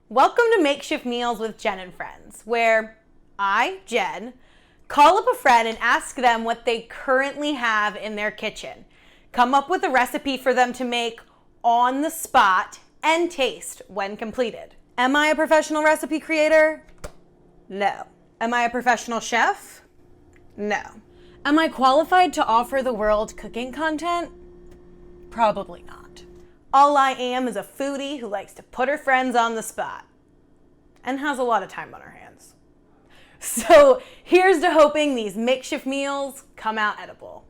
Welcome to Makeshift Meals with Jenn and Friends, where I, Jen, call up a friend and ask them what they currently have in their kitchen, come up with a recipe for them to make on the spot and taste when completed. Am I a professional recipe creator? No. Am I a professional chef? No. Am I qualified to offer the world cooking content? Probably not. All I am is a foodie who likes to put her friends on the spot and has a lot of time on her hands. So here's to hoping these makeshift meals come out edible.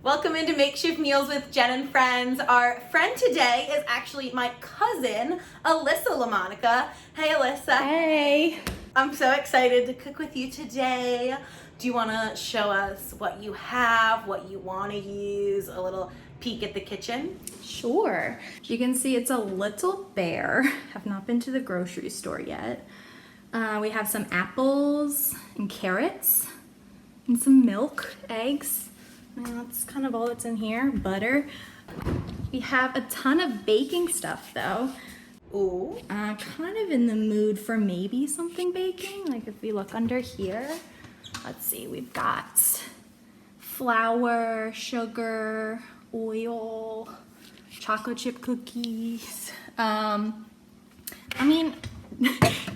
Welcome into Makeshift Meals with Jenn and Friends. Our friend today is actually my cousin, Alyssa LaMonaca. Hey, Alyssa. Hey. I'm so excited to cook with you today. Do you want to show us what you have, what you want to use, a little peek at the kitchen? Sure. You can see it's a little bare. Have not been to the grocery store yet. We have some apples and carrots and some milk, eggs. That's kind of all that's in here. Butter. We have a ton of baking stuff though. Ooh. Kind of in the mood for maybe something baking. Like if we look under here, let's see, we've got flour, sugar, oil, chocolate chip cookies. I mean,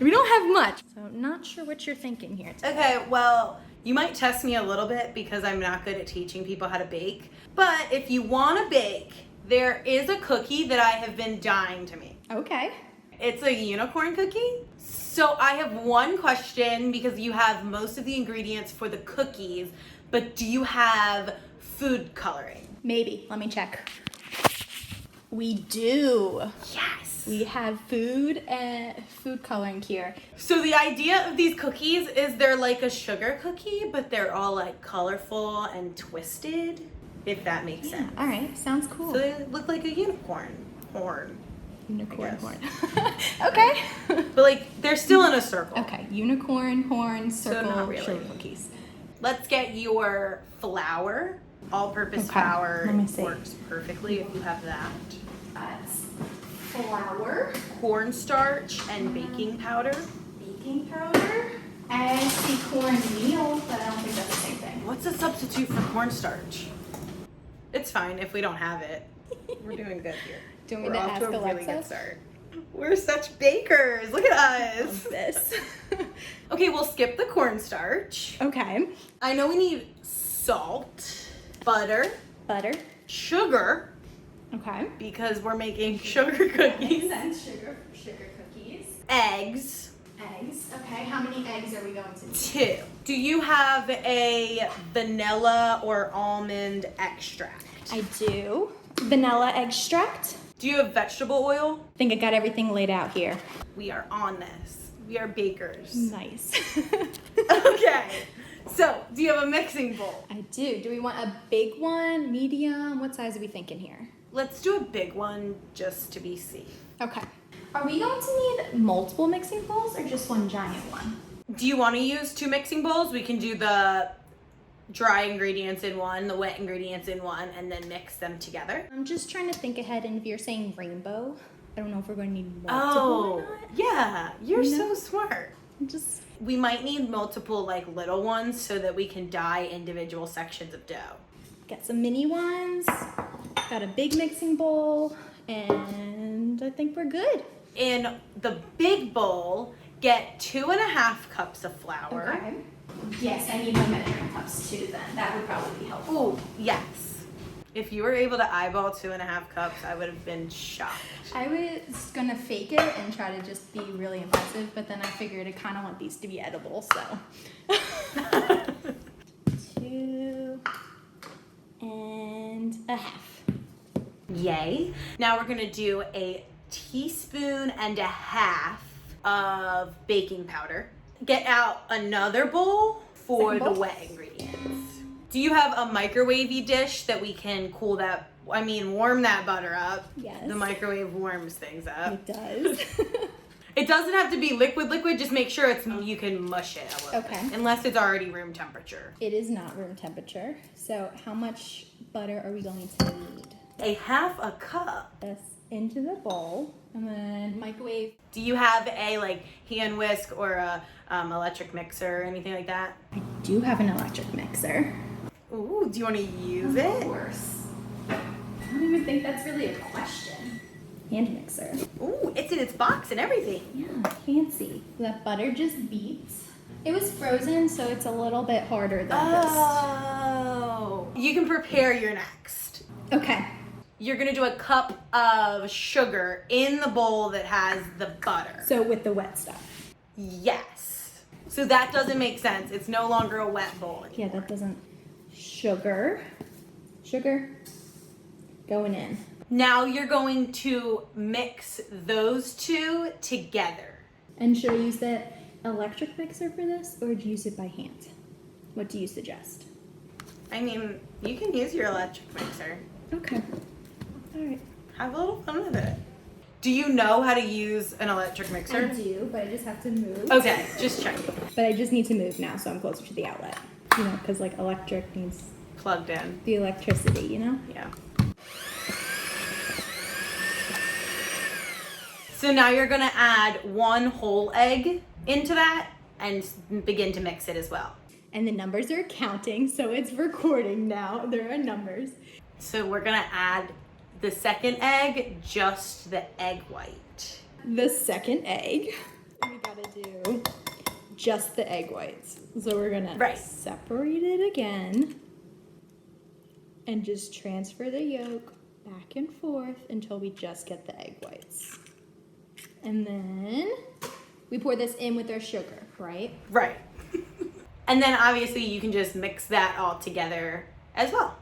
we don't have much, so I'm not sure what you're thinking here today. Okay, well, you might test me a little bit because I'm not good at teaching people how to bake. But if you want to bake, there is a cookie that I have been dying to make. Okay. It's a unicorn cookie. So I have one question because you have most of the ingredients for the cookies, but do you have food coloring? Maybe. Let me check. We do. Yes. We have food coloring here. So the idea of these cookies is they're like a sugar cookie, but they're all like colorful and twisted, if that makes sense. All right. Sounds cool. So they look like a unicorn horn. Unicorn horn. Okay. But like they're still in a circle. Okay. Unicorn horn circle not really. sugar cookies. Let's get your flour. All-purpose Okay, flour let me see. works perfectly if you have that. That's flour, Cornstarch and baking powder. baking powder. I see cornmeal, but I don't think that's the same thing. What's a substitute for cornstarch? It's fine if we don't have it. We're doing good here. Do you want We're me to off ask to a really Alexa? good start. We're such bakers. Look at us. This. Okay, we'll skip the cornstarch. Okay. I know we need salt, butter, sugar, Okay. because we're making sugar cookies, sense. Sugar cookies. eggs, Okay. How many eggs are we going to need? 2. Do you have a vanilla or almond extract? I do. Vanilla extract. Do you have vegetable oil? I think I got everything laid out here. We are on this. We are bakers. Nice. Okay. So, do you have a mixing bowl? I do. Do we want a big one, medium? What size are we thinking here? Let's do a big one just to be safe. Okay. Are we going to need multiple mixing bowls or just one giant one? Do you want to use 2 mixing bowls? We can do the dry ingredients in one, the wet ingredients in one, and then mix them together. I'm just trying to think ahead, and if you're saying rainbow, I don't know if we're going to need multiple Oh, or not. yeah. You're You so know? smart. Just We might need multiple like little ones so that we can dye individual sections of dough. get some mini ones, got a big mixing bowl, and I think we're good. In the big bowl, get 2.5 cups of flour. Okay. Yes, I need my measuring cups too then. That would probably be helpful. Oh, yes. If you were able to eyeball 2.5 cups, I would have been shocked. I was gonna fake it and try to just be really impressive, but then I figured I kind of want these to be edible, so. 2.5. Yay. Now we're gonna do a teaspoon and a half of baking powder. Get out another bowl for Second the bowl? wet ingredients. Do you have a microwavy dish that we can warm that butter up? Yes. The microwave warms things up. It does. It doesn't have to be liquid, just make sure you can mush it a little Okay. bit, unless it's already room temperature. It is not room temperature. So how much butter are we going to need? A half a cup. Yes. into the bowl and then microwave. Do you have a like hand whisk or a electric mixer or anything like that? I do have an electric mixer. Ooh, do you want to use it? Of course. I don't even think that's really a question. Hand mixer. Ooh, it's in its box and everything. Yeah, fancy. That butter just beats. It was frozen, so it's a little bit harder than Oh. You can prepare your next. this. Okay. You're gonna do a cup of sugar in the bowl that has the butter. So with the wet stuff. Yes. So that doesn't make sense. It's no longer a wet bowl anymore. Yeah, that doesn't. Sugar. Sugar. Going in. Now you're going to mix those two together. And should I use the electric mixer for this, or do you use it by hand? What do you suggest? I mean, you can use your electric mixer. Okay. All right. Have a little fun with it. Do you know how to use an electric mixer? I do, but I just have to move. Okay, just check. But I just need to move now, so I'm closer to the outlet. You know, because like electric needs Plugged in. the electricity, you know? Yeah. So now you're gonna add 1 whole egg into that and begin to mix it as well. And the numbers are counting, so it's recording now. There are numbers. So we're gonna add the second egg, just the egg white. The second egg, we gotta do just the egg whites. So we're gonna separate it again and just transfer the yolk back and forth until we just get the egg whites. And then we pour this in with our sugar, right? Right. And then obviously you can just mix that all together as well.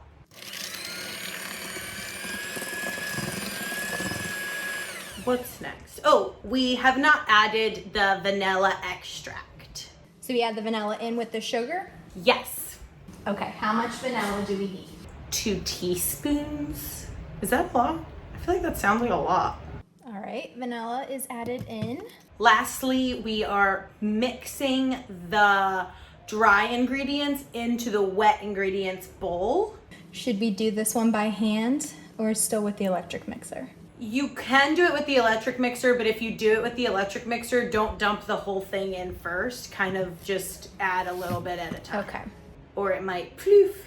What's next? Oh, we have not added the vanilla extract. So we add the vanilla in with the sugar? Yes. Okay, how much vanilla do we need? 2 teaspoons. Is that a lot? I feel like that sounds like a lot. All right, vanilla is added in. Lastly, we are mixing the dry ingredients into the wet ingredients bowl. Should we do this one by hand or still with the electric mixer? You can do it with the electric mixer, but if you do it with the electric mixer, don't dump the whole thing in first. Kind of just add a little bit at a time. Okay. Or it might ploof.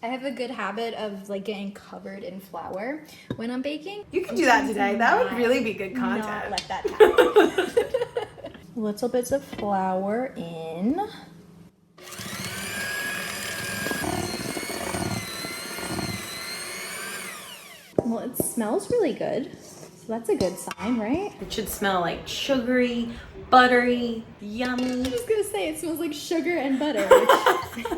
I have a good habit of like getting covered in flour when I'm baking. You can do that today. That would really be good content. Not let that happen. Little bits of flour in. Well, it smells really good. So that's a good sign, right? It should smell like sugary, buttery, I yummy. was gonna say it smells like sugar and butter.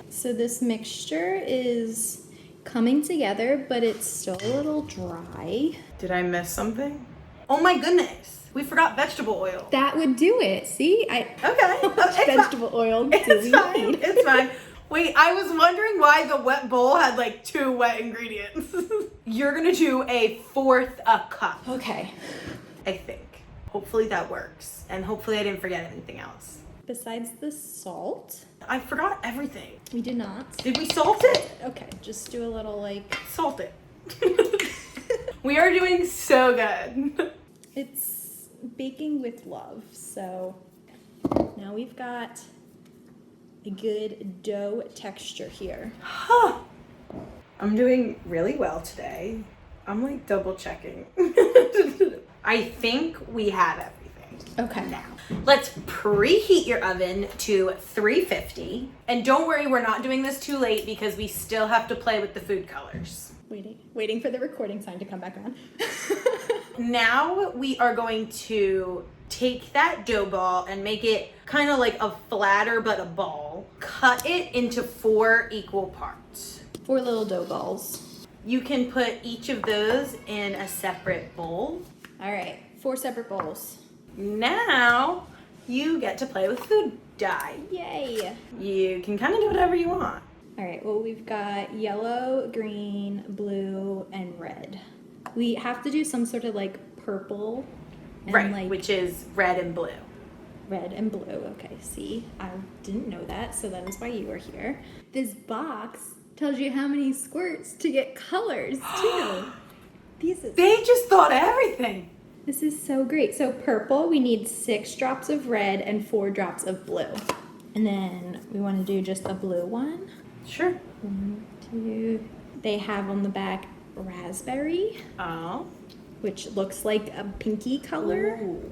So this mixture is coming together, but it's still a little dry. Did I miss something? Oh my goodness. We forgot vegetable oil. That would do it. See, Okay. How much vegetable oil do It's we fine. need? It's fine. Wait, I was wondering why the wet bowl had like 2 wet ingredients. You're gonna do 1/4 a cup, Okay. I think. Hopefully that works. And hopefully I didn't forget anything else. Besides the salt, I forgot everything. we did not. Did we salt it? Okay, just do a little like, Salt it. We are doing so good. it's baking with love. So now we've got a good dough texture here. I'm doing really well today. I'm like double checking. I think we have everything. Okay. Now, let's preheat your oven to 350. And don't worry, we're not doing this too late because we still have to play with the food colors. Waiting for the recording sign to come back on. Now we are going to take that dough ball and make it kind of like a flatter but a ball. Cut it into 4 equal parts. 4 little dough balls. You can put each of those in a separate bowl. All right, 4 separate bowls. Now you get to play with food dye. Yay! You can kind of do whatever you want. All right, well, we've got yellow, green, blue, and red. We have to do some sort of like purple and Right, like which is red and blue. red and blue. Okay, see, I didn't know that, so that is why you are here. This box tells you how many squirts to get colors too. They just thought of everything. This is so great. So purple, we need 6 drops of red and 4 drops of blue. And then we want to do just a blue one. Sure. 1, 2. They have on the back raspberry. Oh. Which looks like a pinky color. Ooh.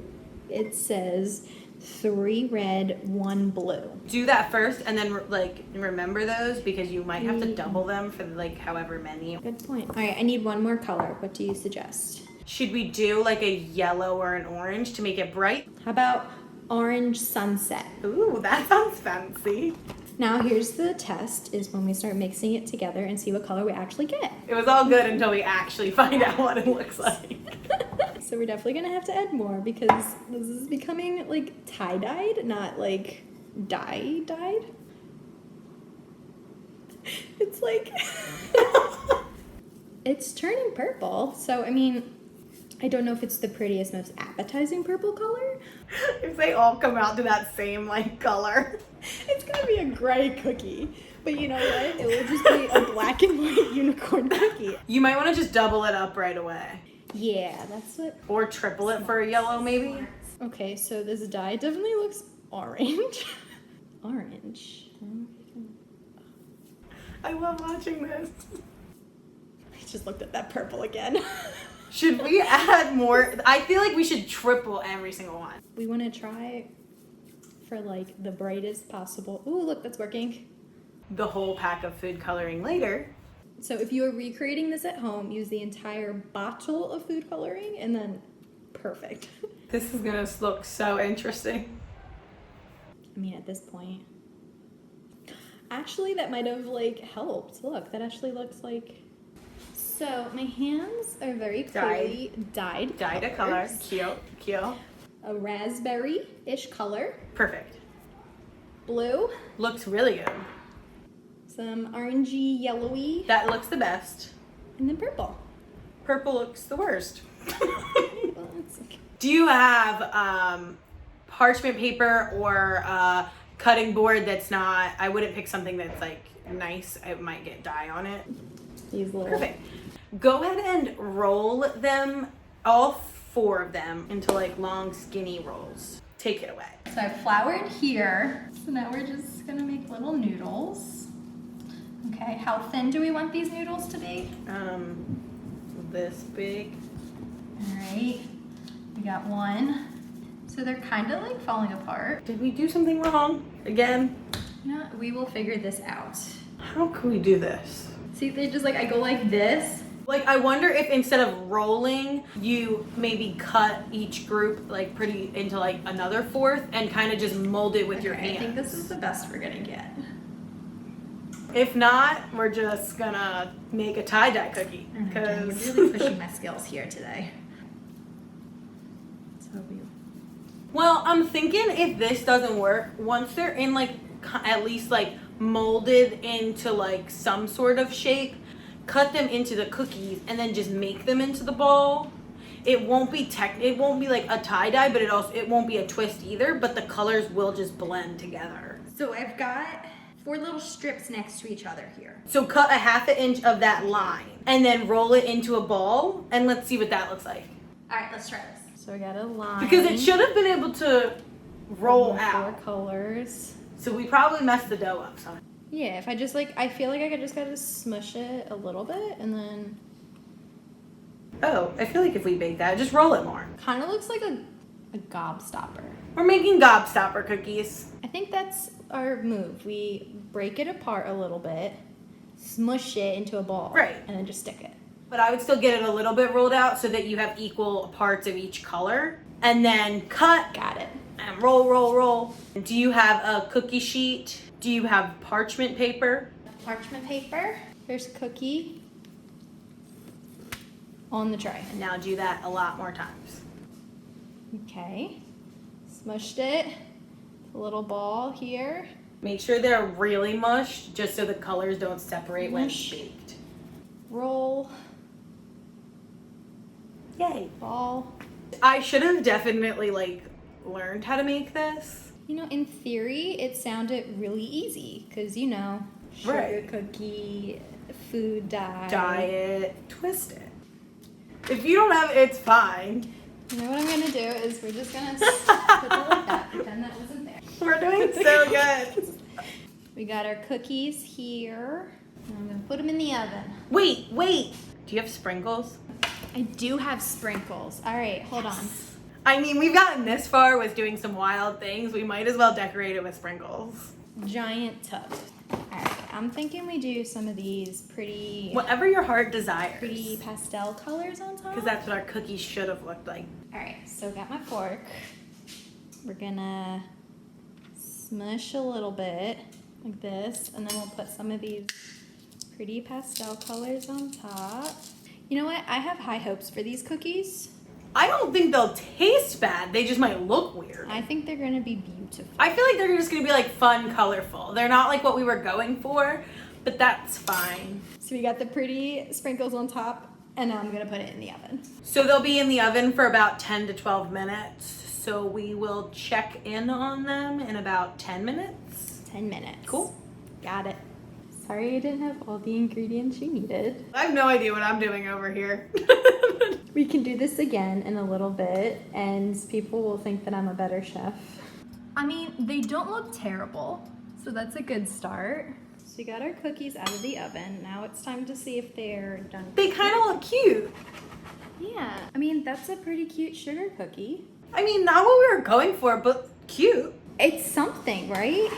It says 3 red, 1 blue. Do that first and then like remember those because you might have to double them for like however many. Good point. All right, I need one more color. What do you suggest? Should we do like a yellow or an orange to make it bright? How about orange sunset? Ooh, that sounds fancy. Now here's the test, is when we start mixing it together and see what color we actually get. It was all good until we actually find out what it looks like. So we're definitely gonna have to add more because this is becoming like tie-dyed, not like dye-dyed. It's like, it's turning purple. So, I mean, I don't know if it's the prettiest, most appetizing purple color. If they all come out to that same like color. It's gonna be a gray cookie. But you know what? It will just be a black and white unicorn cookie. You might want to just double it up right away. Yeah, that's what. Or triple it for a yellow maybe. Okay, so this dye definitely looks orange. Orange. I love watching this. I just looked at that purple again. Should we add more? I feel like we should triple every single one. We want to try for like the brightest possible. Ooh, look, that's working. The whole pack of food coloring later. So if you are recreating this at home, use the entire bottle of food coloring and then perfect. This is gonna look so interesting. I mean, at this point. Actually, that might have like helped. Look, that actually looks like. So my hands are very clearly dyed. Dyed a color. Cute. Cute. A raspberry-ish color. Perfect. Blue. Looks really good. Some orangey, yellowy. That looks the best. And then purple. Purple looks the worst. Well, it's okay. Do you have parchment paper or cutting board that's not, I wouldn't pick something that's like nice. It might get dye on it. These little. Perfect. Go ahead and roll them, all 4 of them, into like long skinny rolls. Take it away. So I floured here. So now we're just gonna make little noodles. Okay, how thin do we want these noodles to be? This big. All right, we got 1. So they're kind of like falling apart. Did we do something wrong again? You know, we will figure this out. How can we do this? See, they just like, I go like this. Like, I wonder if instead of rolling, you maybe cut each group like pretty into like another 4th and kind of just mold it with your hands. I think this is the best we're gonna get. If not, we're just gonna make a tie-dye cookie. You're really pushing my skills here today. So Well, I'm thinking if this doesn't work, once they're in like at least like molded into like some sort of shape, cut them into the cookies and then just make them into the ball. It won't be it won't be like a tie-dye, but it won't be a twist either, but the colors will just blend together. So I've got 4 little strips next to each other here. So cut a 1/2 inch of that line and then roll it into a ball and let's see what that looks like. All right, let's try this. So I got a line. Because it should have been able to roll out. 4 colors. So we probably messed the dough up some. Yeah, if I just like, I feel like I just gotta smush it a little bit and then. Oh, I feel like if we bake that, just roll it more. Kind of looks like a gobstopper. We're making gobstopper cookies. I think that's our move. We break it apart a little bit, smush it into a ball. Right. And then just stick it. But I would still get it a little bit rolled out so that you have equal parts of each color. And then cut. Got it. And roll, roll, roll. Do you have a cookie sheet? Do you have parchment paper? Parchment paper. There's a cookie on the tray. And now do that a lot more times. Okay. Smushed it. A little ball here. Make sure they're really mushed just so the colors don't separate when Mush. baked. Roll. Yay. Ball. I should have definitely like learned how to make this. You know, in theory, it sounded really easy because, you know, sugar Right. cookie, food dye. Dye it, twist it. If you don't have it, it's fine. You know what I'm gonna do is we're just gonna put it like that, pretend that wasn't there. We're doing so good. We got our cookies here. And I'm gonna put them in the oven. Wait. Do you have sprinkles? I do have sprinkles. All right, hold on. I mean, we've gotten this far with doing some wild things. We might as well decorate it with sprinkles. Giant tub. All right, I'm thinking we do some of these pretty Whatever your heart desires. pretty pastel colors on top. Because that's what our cookies should have looked like. All right, so got my fork. We're gonna smush a little bit like this, and then we'll put some of these pretty pastel colors on top. You know what? I have high hopes for these cookies. I don't think they'll taste bad. They just might look weird. I think they're gonna be beautiful. I feel like they're just gonna be like fun, colorful. They're not like what we were going for, but that's fine. So we got the pretty sprinkles on top, and now I'm gonna put it in the oven. So they'll be in the oven for about 10 to 12 minutes. So we will check in on them in about 10 minutes. 10 minutes. Cool. Got it. Sorry I didn't have all the ingredients you needed. I have no idea what I'm doing over here. We can do this again in a little bit, and people will think that I'm a better chef. I mean, they don't look terrible, so that's a good start. So we got our cookies out of the oven. Now it's time to see if they're done. They kind of look cute. Yeah, I mean, that's a pretty cute sugar cookie. I mean, not what we were going for, but cute. It's something, right?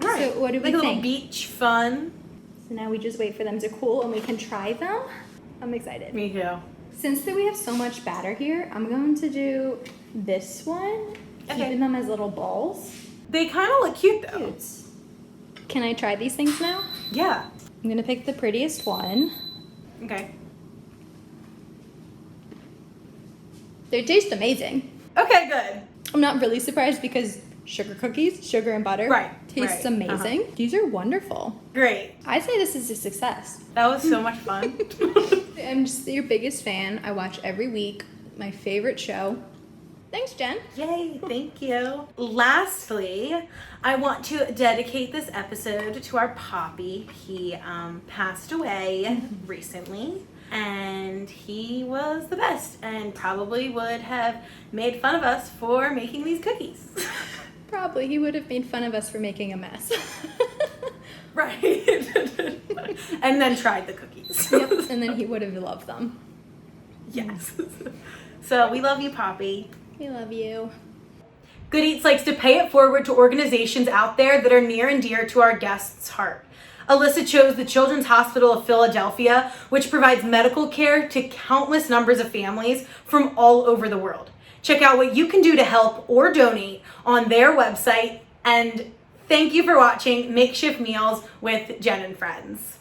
Right. So what do we like a little think? beach fun. So now we just wait for them to cool and we can try them. I'm excited. Me too. Since that we have so much batter here, I'm going to do this one, keeping them as little balls. They kind of look cute though. Cute. Can I try these things now? Yeah. I'm gonna pick the prettiest one. Okay. They taste amazing. Okay, good. I'm not really surprised because sugar cookies, sugar and butter, Right, tastes right. amazing. These are wonderful. Great. I say this is a success. That was so much fun. I'm just your biggest fan. I watch every week. My favorite show. Thanks, Jen. Yay, thank you. Lastly, I want to dedicate this episode to our Poppy. He passed away recently, and he was the best and probably would have made fun of us for making these cookies. Probably. He would have made fun of us for making a mess. Right. And then tried the cookies. Yep, and then he would have loved them. Yes. So we love you, Poppy. We love you. Good Eats likes to pay it forward to organizations out there that are near and dear to our guests' heart. Alyssa chose the Children's Hospital of Philadelphia, which provides medical care to countless numbers of families from all over the world. Check out what you can do to help or donate on their website. And thank you for watching Makeshift Meals with Jenn and Friends.